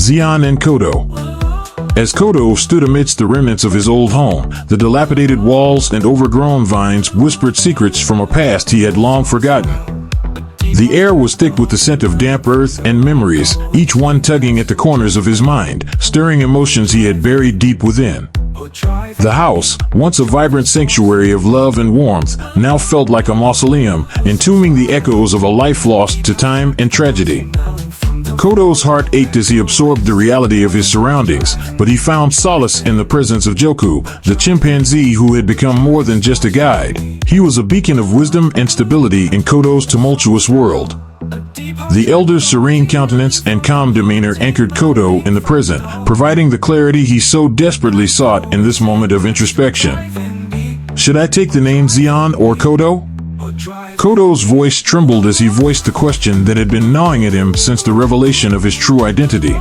Xian and Kodo. As Kodo stood amidst the remnants of his old home, the dilapidated walls and overgrown vines whispered secrets from a past he had long forgotten. The air was thick with the scent of damp earth and memories, each one tugging at the corners of his mind, stirring emotions he had buried deep within. The house, once a vibrant sanctuary of love and warmth, now felt like a mausoleum, entombing the echoes of a life lost to time and tragedy. Kodo's heart ached as he absorbed the reality of his surroundings, but he found solace in the presence of Joku, the chimpanzee who had become more than just a guide. He was a beacon of wisdom and stability in Kodo's tumultuous world. The elder's serene countenance and calm demeanor anchored Kodo in the present, providing the clarity he so desperately sought in this moment of introspection. Should I take the name Xian or Kodo? Kodo's voice trembled as he voiced the question that had been gnawing at him since the revelation of his true identity.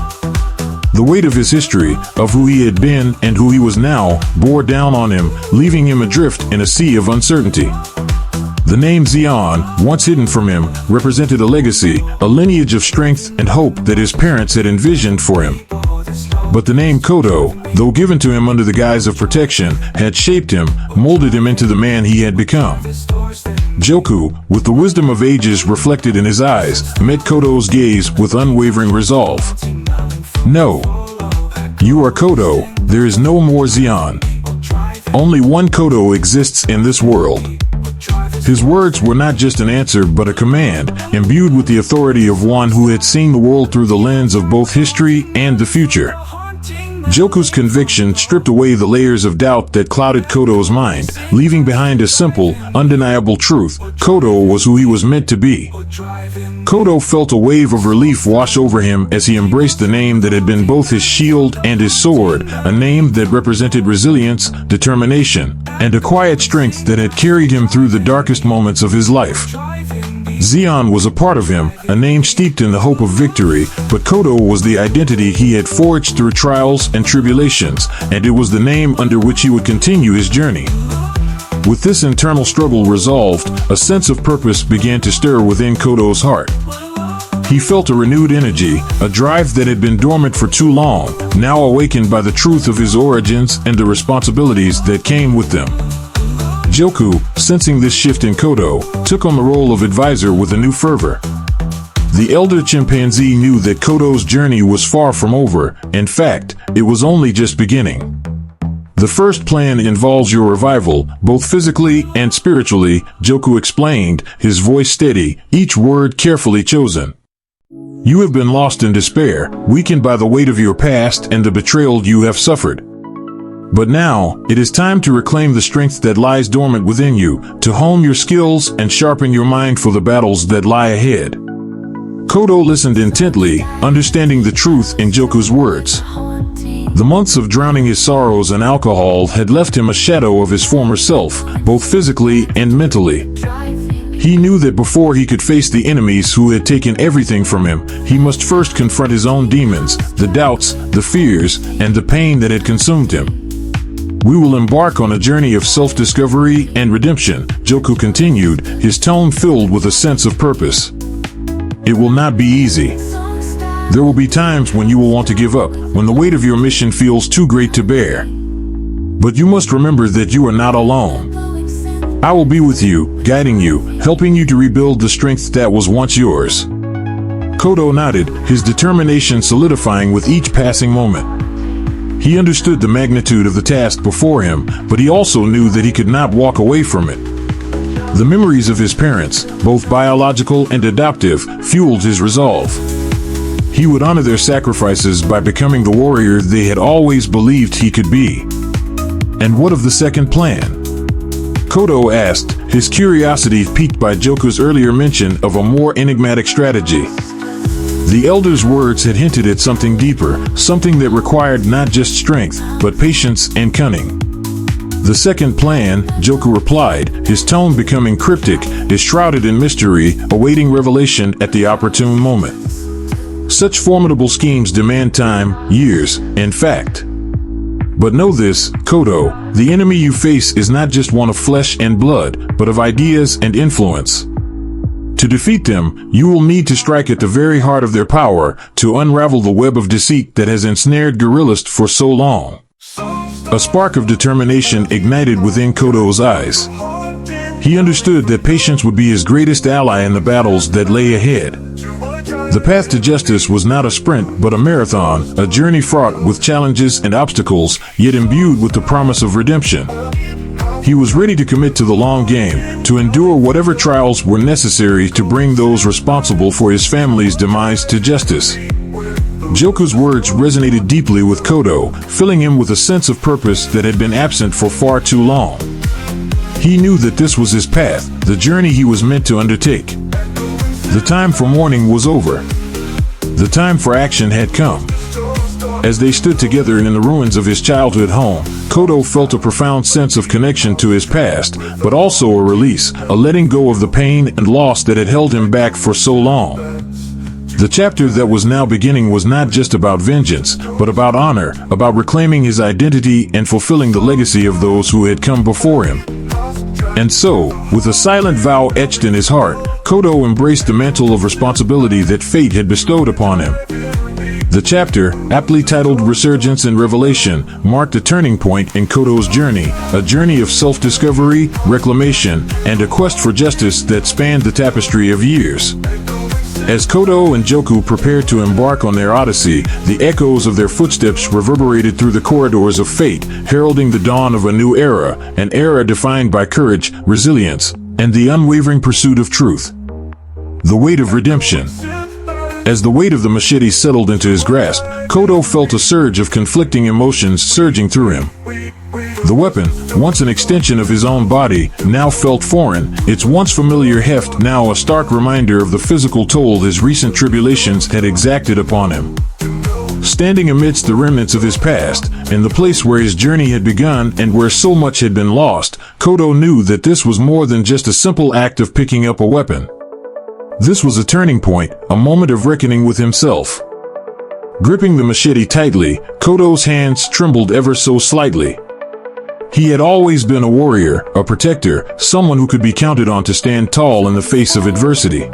The weight of his history, of who he had been and who he was now, bore down on him, leaving him adrift in a sea of uncertainty. The name Xian, once hidden from him, represented a legacy, a lineage of strength and hope that his parents had envisioned for him. But the name Kodo, though given to him under the guise of protection, had shaped him, molded him into the man he had become. Joku, with the wisdom of ages reflected in his eyes, met Kodo's gaze with unwavering resolve. No. You are Kodo, there is no more Xian. Only one Kodo exists in this world. His words were not just an answer but a command, imbued with the authority of one who had seen the world through the lens of both history and the future. Joku's conviction stripped away the layers of doubt that clouded Kodo's mind, leaving behind a simple, undeniable truth: Kodo was who he was meant to be. Kodo felt a wave of relief wash over him as he embraced the name that had been both his shield and his sword, a name that represented resilience, determination, and a quiet strength that had carried him through the darkest moments of his life. Xian was a part of him, a name steeped in the hope of victory, but Kodo was the identity he had forged through trials and tribulations, and it was the name under which he would continue his journey. With this internal struggle resolved, a sense of purpose began to stir within Kodo's heart. He felt a renewed energy, a drive that had been dormant for too long, now awakened by the truth of his origins and the responsibilities that came with them. Joku, sensing this shift in Kodo, took on the role of advisor with a new fervor. The elder chimpanzee knew that Kodo's journey was far from over. In fact, it was only just beginning. The first plan involves your revival, both physically and spiritually, Joku explained, his voice steady, each word carefully chosen. You have been lost in despair, weakened by the weight of your past and the betrayal you have suffered. But now, it is time to reclaim the strength that lies dormant within you, to hone your skills and sharpen your mind for the battles that lie ahead. Kodo listened intently, understanding the truth in Joku's words. The months of drowning his sorrows in alcohol had left him a shadow of his former self, both physically and mentally. He knew that before he could face the enemies who had taken everything from him, he must first confront his own demons, the doubts, the fears, and the pain that had consumed him. We will embark on a journey of self-discovery and redemption, Joku continued, his tone filled with a sense of purpose. It will not be easy. There will be times when you will want to give up, when the weight of your mission feels too great to bear. But you must remember that you are not alone. I will be with you, guiding you, helping you to rebuild the strength that was once yours. Kodo nodded, his determination solidifying with each passing moment. He understood the magnitude of the task before him, but he also knew that he could not walk away from it. The memories of his parents, both biological and adoptive, fueled his resolve. He would honor their sacrifices by becoming the warrior they had always believed he could be. And what of the second plan? Kodo asked, his curiosity piqued by Joku's earlier mention of a more enigmatic strategy. The elder's words had hinted at something deeper, something that required not just strength, but patience and cunning. The second plan, Joku replied, his tone becoming cryptic, is shrouded in mystery, awaiting revelation at the opportune moment. Such formidable schemes demand time, years, in fact. But know this, Kodo, the enemy you face is not just one of flesh and blood, but of ideas and influence. To defeat them, you will need to strike at the very heart of their power to unravel the web of deceit that has ensnared guerrillas for so long. A spark of determination ignited within Kodo's eyes. He understood that patience would be his greatest ally in the battles that lay ahead. The path to justice was not a sprint but a marathon, a journey fraught with challenges and obstacles, yet imbued with the promise of redemption. He was ready to commit to the long game, to endure whatever trials were necessary to bring those responsible for his family's demise to justice. Joku's words resonated deeply with Kodo, filling him with a sense of purpose that had been absent for far too long. He knew that this was his path, the journey he was meant to undertake. The time for mourning was over. The time for action had come. As they stood together in the ruins of his childhood home, Kodo felt a profound sense of connection to his past, but also a release, a letting go of the pain and loss that had held him back for so long. The chapter that was now beginning was not just about vengeance, but about honor, about reclaiming his identity and fulfilling the legacy of those who had come before him. And so, with a silent vow etched in his heart, Kodo embraced the mantle of responsibility that fate had bestowed upon him. The chapter, aptly titled Resurgence and Revelation, marked a turning point in Kodo's journey, a journey of self-discovery, reclamation, and a quest for justice that spanned the tapestry of years. As Kodo and Joku prepared to embark on their odyssey, the echoes of their footsteps reverberated through the corridors of fate, heralding the dawn of a new era, an era defined by courage, resilience, and the unwavering pursuit of truth. The weight of redemption. As the weight of the machete settled into his grasp, Kodo felt a surge of conflicting emotions surging through him. The weapon, once an extension of his own body, now felt foreign, its once familiar heft now a stark reminder of the physical toll his recent tribulations had exacted upon him. Standing amidst the remnants of his past, in the place where his journey had begun and where so much had been lost, Kodo knew that this was more than just a simple act of picking up a weapon. This was a turning point, a moment of reckoning with himself. Gripping the machete tightly, Kodo's hands trembled ever so slightly. He had always been a warrior, a protector, someone who could be counted on to stand tall in the face of adversity.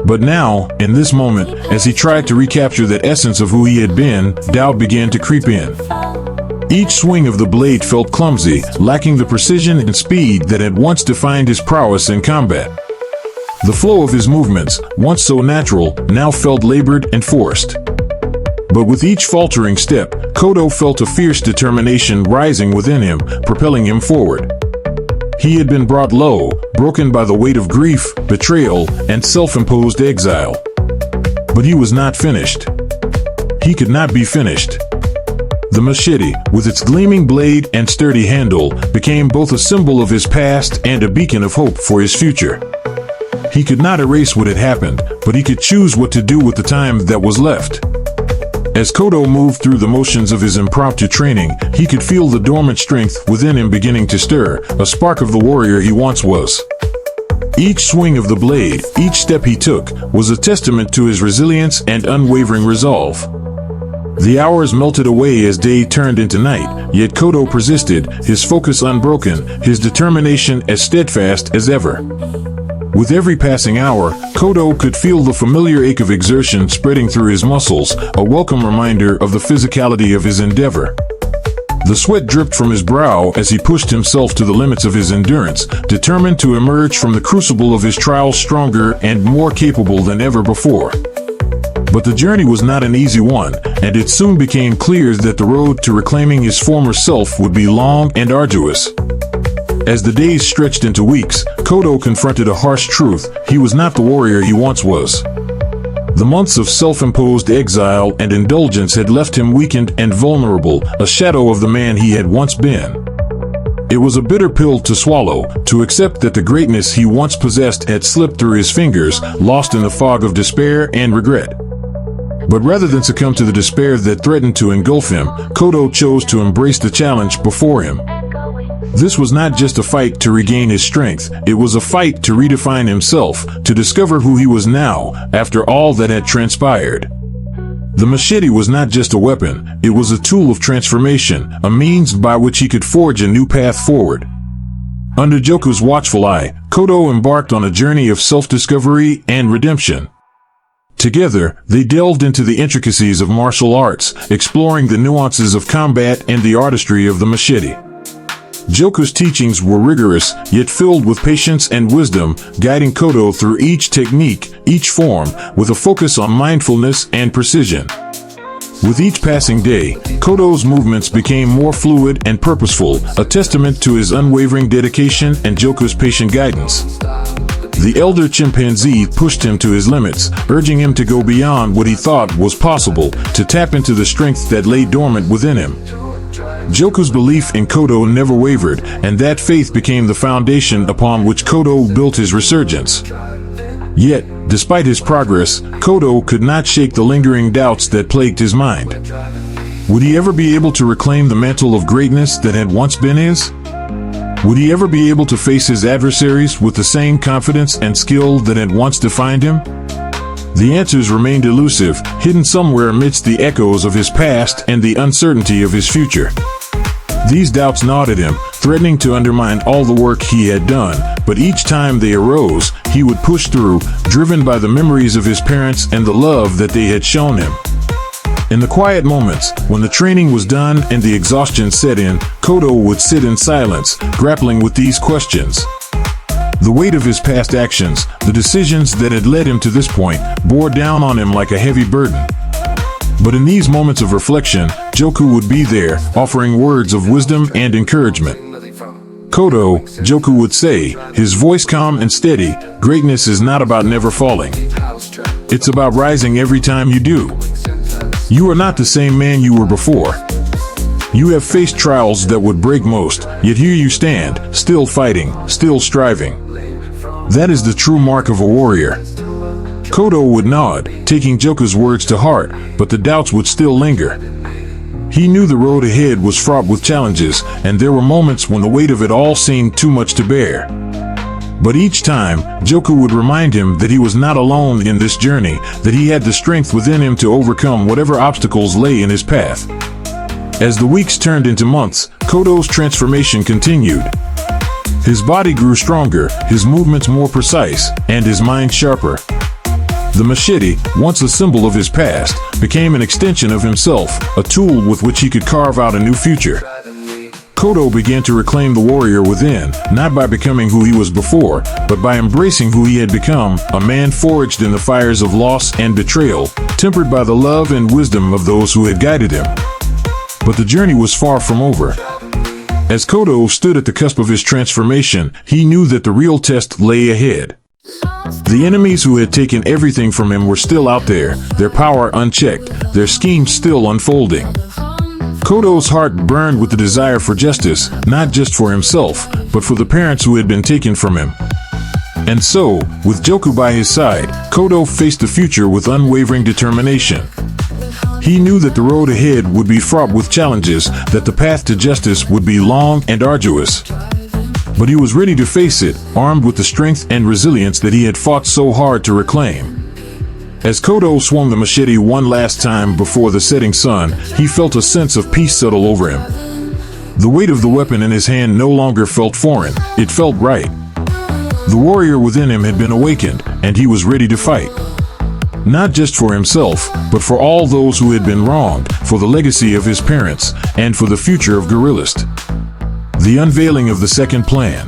But now, in this moment, as he tried to recapture that essence of who he had been, doubt began to creep in. Each swing of the blade felt clumsy, lacking the precision and speed that had once defined his prowess in combat. The flow of his movements, once so natural, now felt labored and forced. But with each faltering step, Kodo felt a fierce determination rising within him, propelling him forward. He had been brought low, broken by the weight of grief, betrayal, and self-imposed exile. But he was not finished. He could not be finished. The machete, with its gleaming blade and sturdy handle, became both a symbol of his past and a beacon of hope for his future. He could not erase what had happened, but he could choose what to do with the time that was left. As Kodo moved through the motions of his impromptu training, he could feel the dormant strength within him beginning to stir, a spark of the warrior he once was. Each swing of the blade, each step he took, was a testament to his resilience and unwavering resolve. The hours melted away as day turned into night, yet Kodo persisted, his focus unbroken, his determination as steadfast as ever. With every passing hour, Kodo could feel the familiar ache of exertion spreading through his muscles, a welcome reminder of the physicality of his endeavor. The sweat dripped from his brow as he pushed himself to the limits of his endurance, determined to emerge from the crucible of his trials stronger and more capable than ever before. But the journey was not an easy one, and it soon became clear that the road to reclaiming his former self would be long and arduous. As the days stretched into weeks, Kodo confronted a harsh truth: he was not the warrior he once was. The months of self-imposed exile and indulgence had left him weakened and vulnerable, a shadow of the man he had once been. It was a bitter pill to swallow, to accept that the greatness he once possessed had slipped through his fingers, lost in the fog of despair and regret. But rather than succumb to the despair that threatened to engulf him, Kodo chose to embrace the challenge before him. This was not just a fight to regain his strength, it was a fight to redefine himself, to discover who he was now, after all that had transpired. The machete was not just a weapon, it was a tool of transformation, a means by which he could forge a new path forward. Under Joku's watchful eye, Kodo embarked on a journey of self-discovery and redemption. Together, they delved into the intricacies of martial arts, exploring the nuances of combat and the artistry of the machete. Joku's teachings were rigorous, yet filled with patience and wisdom, guiding Kodo through each technique, each form, with a focus on mindfulness and precision. With each passing day, Kodo's movements became more fluid and purposeful, a testament to his unwavering dedication and Joku's patient guidance. The elder chimpanzee pushed him to his limits, urging him to go beyond what he thought was possible, to tap into the strength that lay dormant within him. Joku's belief in Kodo never wavered, and that faith became the foundation upon which Kodo built his resurgence. Yet, despite his progress, Kodo could not shake the lingering doubts that plagued his mind. Would he ever be able to reclaim the mantle of greatness that had once been his? Would he ever be able to face his adversaries with the same confidence and skill that had once defined him? The answers remained elusive, hidden somewhere amidst the echoes of his past and the uncertainty of his future. These doubts gnawed at him, threatening to undermine all the work he had done, but each time they arose, he would push through, driven by the memories of his parents and the love that they had shown him. In the quiet moments, when the training was done and the exhaustion set in, Kodo would sit in silence, grappling with these questions. The weight of his past actions, the decisions that had led him to this point, bore down on him like a heavy burden. But in these moments of reflection, Joku would be there, offering words of wisdom and encouragement. Kodo, Joku would say, his voice calm and steady, greatness is not about never falling. It's about rising every time you do. You are not the same man you were before. You have faced trials that would break most, yet here you stand, still fighting, still striving. That is the true mark of a warrior. Kodo would nod, taking Joku's words to heart, but the doubts would still linger. He knew the road ahead was fraught with challenges, and there were moments when the weight of it all seemed too much to bear. But each time, Joku would remind him that he was not alone in this journey, that he had the strength within him to overcome whatever obstacles lay in his path. As the weeks turned into months, Kodo's transformation continued. His body grew stronger, his movements more precise, and his mind sharper. The machete, once a symbol of his past, became an extension of himself, a tool with which he could carve out a new future. Kodo began to reclaim the warrior within, not by becoming who he was before, but by embracing who he had become, a man forged in the fires of loss and betrayal, tempered by the love and wisdom of those who had guided him. But the journey was far from over. As Kodo stood at the cusp of his transformation, he knew that the real test lay ahead. The enemies who had taken everything from him were still out there, their power unchecked, their schemes still unfolding. Kodo's heart burned with the desire for justice, not just for himself, but for the parents who had been taken from him. And so, with Joku by his side, Kodo faced the future with unwavering determination. He knew that the road ahead would be fraught with challenges, that the path to justice would be long and arduous. But he was ready to face it, armed with the strength and resilience that he had fought so hard to reclaim. As Kodo swung the machete one last time before the setting sun, he felt a sense of peace settle over him. The weight of the weapon in his hand no longer felt foreign, it felt right. The warrior within him had been awakened, and he was ready to fight. Not just for himself, but for all those who had been wronged, for the legacy of his parents, and for the future of Gorillist. The unveiling of the second plan.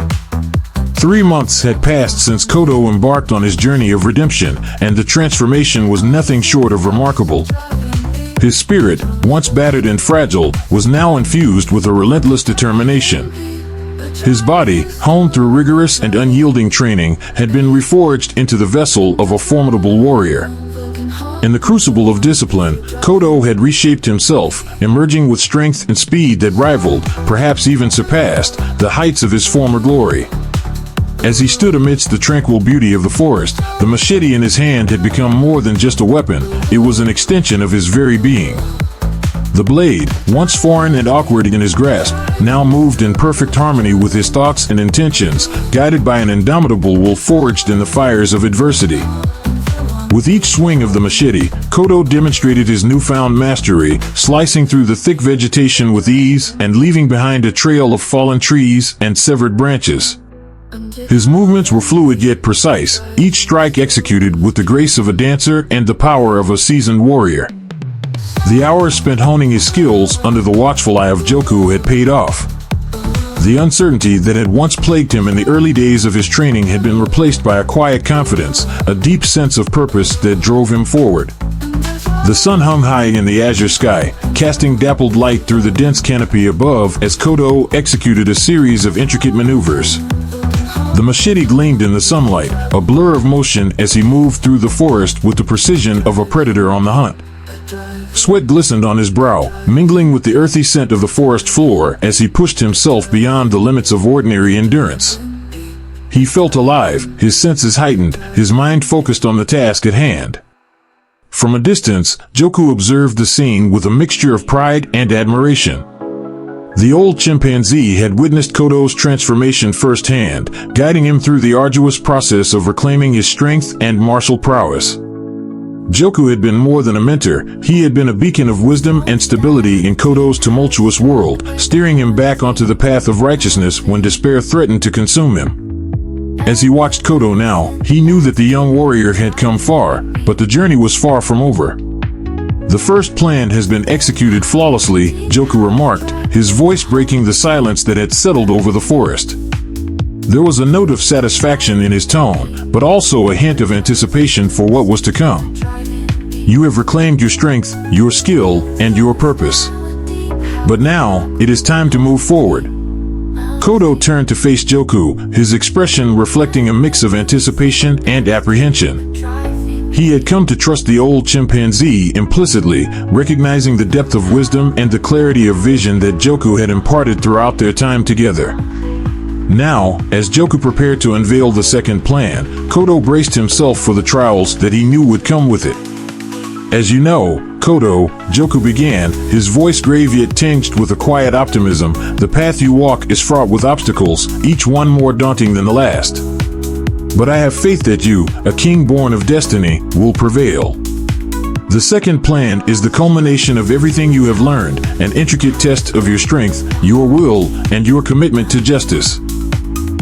3 months had passed since Kodo embarked on his journey of redemption, and the transformation was nothing short of remarkable. His spirit, once battered and fragile, was now infused with a relentless determination. His body, honed through rigorous and unyielding training, had been reforged into the vessel of a formidable warrior. In the crucible of discipline, Kodo had reshaped himself, emerging with strength and speed that rivaled, perhaps even surpassed, the heights of his former glory. As he stood amidst the tranquil beauty of the forest, the machete in his hand had become more than just a weapon, it was an extension of his very being. The blade, once foreign and awkward in his grasp, now moved in perfect harmony with his thoughts and intentions, guided by an indomitable will forged in the fires of adversity. With each swing of the machete, Kodo demonstrated his newfound mastery, slicing through the thick vegetation with ease and leaving behind a trail of fallen trees and severed branches. His movements were fluid yet precise, each strike executed with the grace of a dancer and the power of a seasoned warrior. The hours spent honing his skills under the watchful eye of Joku had paid off. The uncertainty that had once plagued him in the early days of his training had been replaced by a quiet confidence, a deep sense of purpose that drove him forward. The sun hung high in the azure sky, casting dappled light through the dense canopy above as Kodo executed a series of intricate maneuvers. The machete gleamed in the sunlight, a blur of motion as he moved through the forest with the precision of a predator on the hunt. Sweat glistened on his brow, mingling with the earthy scent of the forest floor as he pushed himself beyond the limits of ordinary endurance. He felt alive, his senses heightened, his mind focused on the task at hand. From a distance, Joku observed the scene with a mixture of pride and admiration. The old chimpanzee had witnessed Kodo's transformation firsthand, guiding him through the arduous process of reclaiming his strength and martial prowess. Joku had been more than a mentor, he had been a beacon of wisdom and stability in Kodo's tumultuous world, steering him back onto the path of righteousness when despair threatened to consume him. As he watched Kodo now, he knew that the young warrior had come far, but the journey was far from over. The first plan has been executed flawlessly, Joku remarked, his voice breaking the silence that had settled over the forest. There was a note of satisfaction in his tone, but also a hint of anticipation for what was to come. You have reclaimed your strength, your skill, and your purpose. But now, it is time to move forward. Kodo turned to face Joku, his expression reflecting a mix of anticipation and apprehension. He had come to trust the old chimpanzee implicitly, recognizing the depth of wisdom and the clarity of vision that Joku had imparted throughout their time together. Now, as Joku prepared to unveil the second plan, Kodo braced himself for the trials that he knew would come with it. As you know, Kodo, Joku began, his voice grave yet tinged with a quiet optimism, the path you walk is fraught with obstacles, each one more daunting than the last. But I have faith that you, a king born of destiny, will prevail. The second plan is the culmination of everything you have learned, an intricate test of your strength, your will, and your commitment to justice.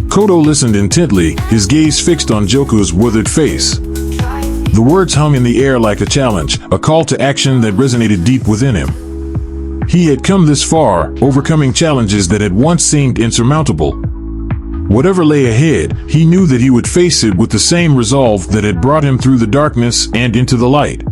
Kodo listened intently, his gaze fixed on Joku's withered face. The words hung in the air like a challenge, a call to action that resonated deep within him. He had come this far, overcoming challenges that had once seemed insurmountable. Whatever lay ahead, he knew that he would face it with the same resolve that had brought him through the darkness and into the light.